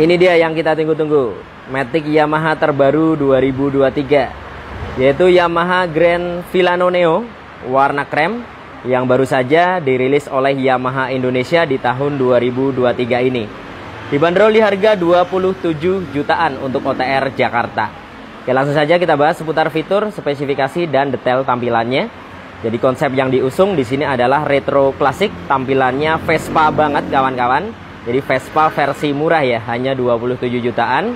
Ini dia yang kita tunggu-tunggu, Matic Yamaha terbaru 2023, yaitu Yamaha Grand Filano Neo warna krem yang baru saja dirilis oleh Yamaha Indonesia di tahun 2023 ini. Dibanderol di harga 27 jutaan untuk OTR Jakarta. Oke, langsung saja kita bahas seputar fitur, spesifikasi, dan detail tampilannya. Jadi konsep yang diusung di sini adalah retro klasik, tampilannya Vespa banget kawan-kawan. Jadi Vespa versi murah ya, hanya 27 jutaan.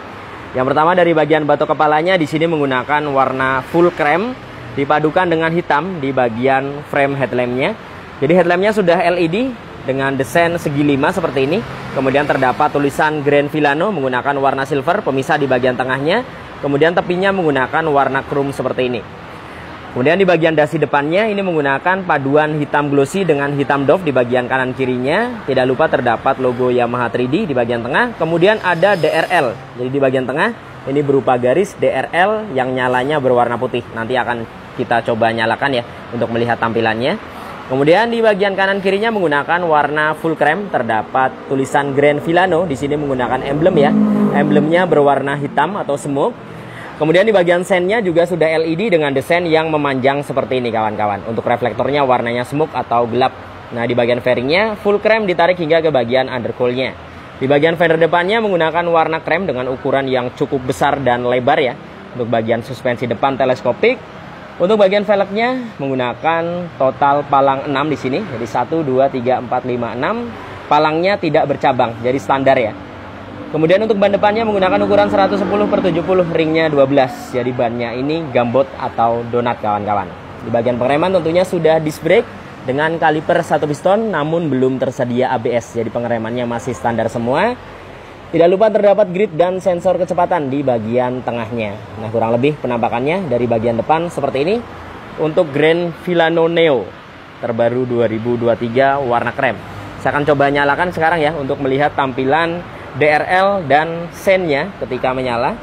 Yang pertama dari bagian batok kepalanya di sini menggunakan warna full krem dipadukan dengan hitam di bagian frame headlampnya. Jadi headlampnya sudah LED dengan desain segi 5 seperti ini. Kemudian terdapat tulisan Grand Filano menggunakan warna silver, pemisah di bagian tengahnya. Kemudian tepinya menggunakan warna chrome seperti ini. Kemudian di bagian dasi depannya ini menggunakan paduan hitam glossy dengan hitam doff di bagian kanan kirinya. Tidak lupa terdapat logo Yamaha 3D di bagian tengah. Kemudian ada DRL. Jadi di bagian tengah ini berupa garis DRL yang nyalanya berwarna putih. Nanti akan kita coba nyalakan ya untuk melihat tampilannya. Kemudian di bagian kanan kirinya menggunakan warna full krem. Terdapat tulisan Grand Filano. Di sini menggunakan emblem ya. Emblemnya berwarna hitam atau smoke. Kemudian di bagian sennya juga sudah LED dengan desain yang memanjang seperti ini kawan-kawan. Untuk reflektornya warnanya smoke atau gelap. Nah di bagian fairingnya full krem ditarik hingga ke bagian undercoolnya. Di bagian fender depannya menggunakan warna krem dengan ukuran yang cukup besar dan lebar ya. Untuk bagian suspensi depan teleskopik. Untuk bagian velgnya menggunakan total palang 6 di sini. Jadi 1, 2, 3, 4, 5, 6. Palangnya tidak bercabang, jadi standar ya. Kemudian untuk ban depannya menggunakan ukuran 110/70, ringnya 12. Jadi bannya ini gambot atau donat kawan-kawan. Di bagian pengereman tentunya sudah disc brake dengan kaliper 1 piston namun belum tersedia ABS. Jadi pengeremannya masih standar semua. Tidak lupa terdapat grid dan sensor kecepatan di bagian tengahnya. Nah kurang lebih penampakannya dari bagian depan seperti ini. Untuk Grand Filano Neo terbaru 2023 warna krem. Saya akan coba nyalakan sekarang ya untuk melihat tampilan DRL dan sennya ketika menyala.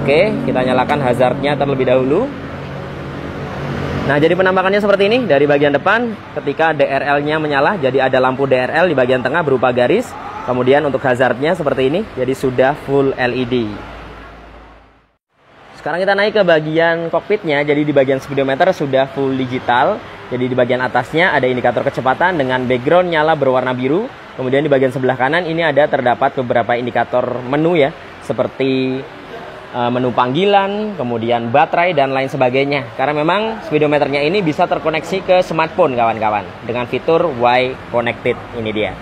Oke, kita nyalakan hazardnya terlebih dahulu. Nah, jadi penampakannya seperti ini dari bagian depan ketika DRL-nya menyala. Jadi ada lampu DRL di bagian tengah berupa garis. Kemudian untuk hazardnya seperti ini, jadi sudah full LED. Sekarang kita naik ke bagian kokpitnya. Jadi di bagian speedometer sudah full digital. Jadi di bagian atasnya ada indikator kecepatan dengan background nyala berwarna biru. Kemudian di bagian sebelah kanan ini ada terdapat beberapa indikator menu ya, seperti menu panggilan, kemudian baterai dan lain sebagainya. Karena memang speedometernya ini bisa terkoneksi ke smartphone kawan-kawan dengan fitur Y Connected, ini dia.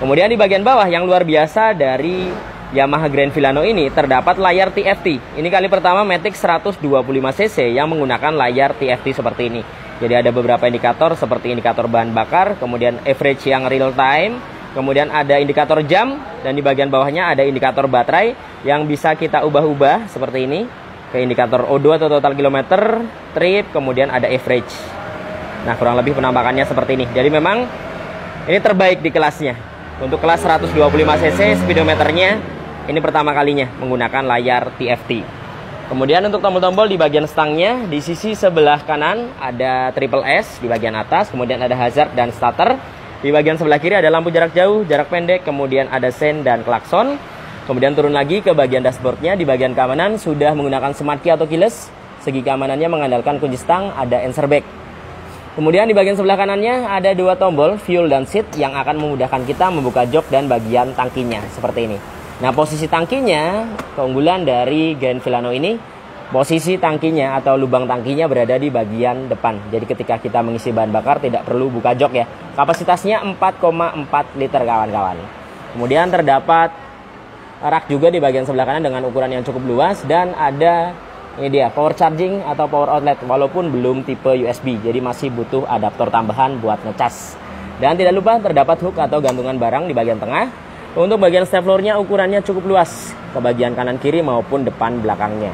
Kemudian di bagian bawah yang luar biasa dari Yamaha Grand Filano ini terdapat layar TFT. Ini kali pertama Matic 125cc yang menggunakan layar TFT seperti ini. Jadi ada beberapa indikator seperti indikator bahan bakar, kemudian average yang real time, kemudian ada indikator jam, dan di bagian bawahnya ada indikator baterai yang bisa kita ubah-ubah seperti ini ke indikator O2 atau total kilometer, trip, kemudian ada average. Nah kurang lebih penampakannya seperti ini. Jadi memang ini terbaik di kelasnya. Untuk kelas 125cc speedometernya ini pertama kalinya menggunakan layar TFT. Kemudian untuk tombol-tombol di bagian stangnya, di sisi sebelah kanan ada triple S di bagian atas, kemudian ada hazard dan starter. Di bagian sebelah kiri ada lampu jarak jauh, jarak pendek, kemudian ada sen dan klakson. Kemudian turun lagi ke bagian dashboardnya, di bagian keamanan sudah menggunakan smart key atau keyless. Segi keamanannya mengandalkan kunci stang, ada answer back. Kemudian di bagian sebelah kanannya ada dua tombol fuel dan seat yang akan memudahkan kita membuka jok dan bagian tangkinya seperti ini. Nah posisi tangkinya, keunggulan dari Grand Filano ini, posisi tangkinya atau lubang tangkinya berada di bagian depan. Jadi ketika kita mengisi bahan bakar tidak perlu buka jok ya. Kapasitasnya 4,4 liter kawan-kawan. Kemudian terdapat rak juga di bagian sebelah kanan dengan ukuran yang cukup luas. Dan ada ini dia power charging atau power outlet walaupun belum tipe USB. Jadi masih butuh adaptor tambahan buat ngecas. Dan tidak lupa terdapat hook atau gantungan barang di bagian tengah. Untuk bagian step floor-nya ukurannya cukup luas ke bagian kanan kiri maupun depan belakangnya.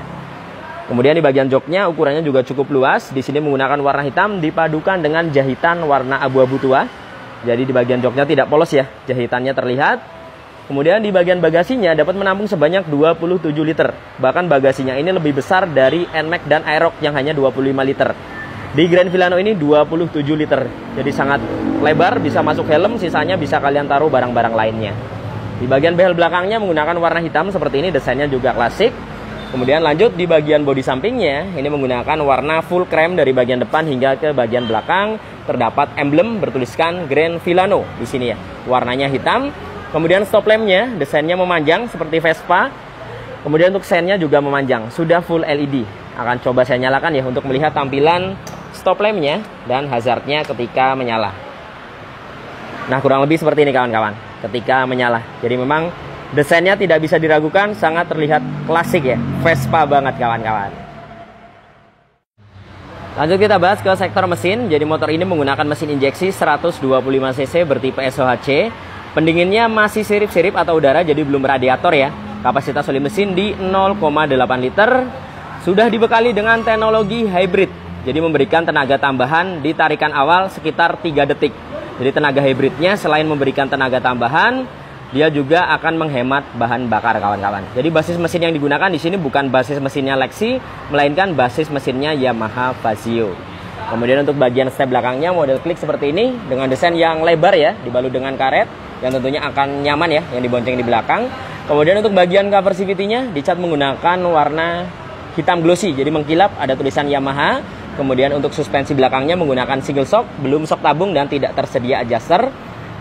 Kemudian di bagian joknya ukurannya juga cukup luas. Di sini menggunakan warna hitam dipadukan dengan jahitan warna abu-abu tua. Jadi di bagian joknya tidak polos ya, jahitannya terlihat. Kemudian di bagian bagasinya dapat menampung sebanyak 27 liter. Bahkan bagasinya ini lebih besar dari NMAX dan Aerox yang hanya 25 liter. Di Grand Filano ini 27 liter. Jadi sangat lebar, bisa masuk helm, sisanya bisa kalian taruh barang-barang lainnya. Di bagian behel belakangnya menggunakan warna hitam seperti ini, desainnya juga klasik. Kemudian lanjut di bagian bodi sampingnya, ini menggunakan warna full krem dari bagian depan hingga ke bagian belakang. Terdapat emblem bertuliskan Grand Filano di sini ya, warnanya hitam. Kemudian stop lampnya, desainnya memanjang seperti Vespa. Kemudian untuk sennya juga memanjang, sudah full LED. Akan coba saya nyalakan ya untuk melihat tampilan stop lampnya dan hazardnya ketika menyala. Nah, kurang lebih seperti ini kawan-kawan, ketika menyala. Jadi memang desainnya tidak bisa diragukan, sangat terlihat klasik ya, Vespa banget kawan-kawan. Lanjut kita bahas ke sektor mesin. Jadi motor ini menggunakan mesin injeksi 125 cc bertipe SOHC. Pendinginnya masih sirip-sirip atau udara, jadi belum radiator ya. Kapasitas oli mesin di 0,8 liter. Sudah dibekali dengan teknologi hybrid. Jadi memberikan tenaga tambahan di tarikan awal sekitar 3 detik. Jadi tenaga hybridnya selain memberikan tenaga tambahan, dia juga akan menghemat bahan bakar kawan-kawan. Jadi basis mesin yang digunakan di sini bukan basis mesinnya Lexi, melainkan basis mesinnya Yamaha Fazio. Kemudian untuk bagian step belakangnya model klik seperti ini dengan desain yang lebar ya, dibalut dengan karet yang tentunya akan nyaman ya, yang dibonceng di belakang. Kemudian untuk bagian cover CVT-nya dicat menggunakan warna hitam glossy, jadi mengkilap, ada tulisan Yamaha. Kemudian untuk suspensi belakangnya menggunakan single shock, belum shock tabung dan tidak tersedia adjuster.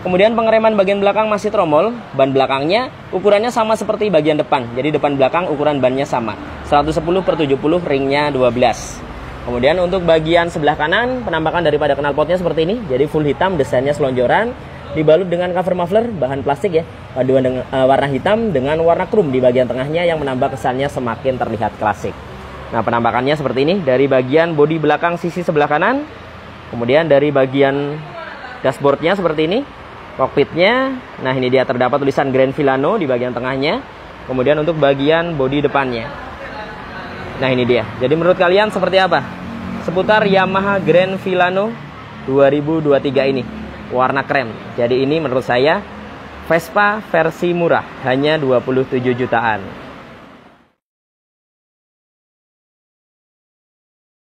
Kemudian pengereman bagian belakang masih tromol. Ban belakangnya ukurannya sama seperti bagian depan. Jadi depan belakang ukuran bannya sama. 110/70, ringnya 12. Kemudian untuk bagian sebelah kanan, penampakan daripada knalpotnya seperti ini. Jadi full hitam, desainnya selonjoran. Dibalut dengan cover muffler, bahan plastik ya. Paduan dengan warna hitam dengan warna krum di bagian tengahnya yang menambah kesannya semakin terlihat klasik. Nah, penampakannya seperti ini. Dari bagian bodi belakang sisi sebelah kanan. Kemudian dari bagian dashboardnya seperti ini. Kokpitnya, nah ini dia terdapat tulisan Grand Filano di bagian tengahnya. Kemudian untuk bagian bodi depannya, nah ini dia. Jadi menurut kalian seperti apa seputar Yamaha Grand Filano 2023 ini? Warna krem. Jadi ini menurut saya Vespa versi murah, hanya 27 jutaan.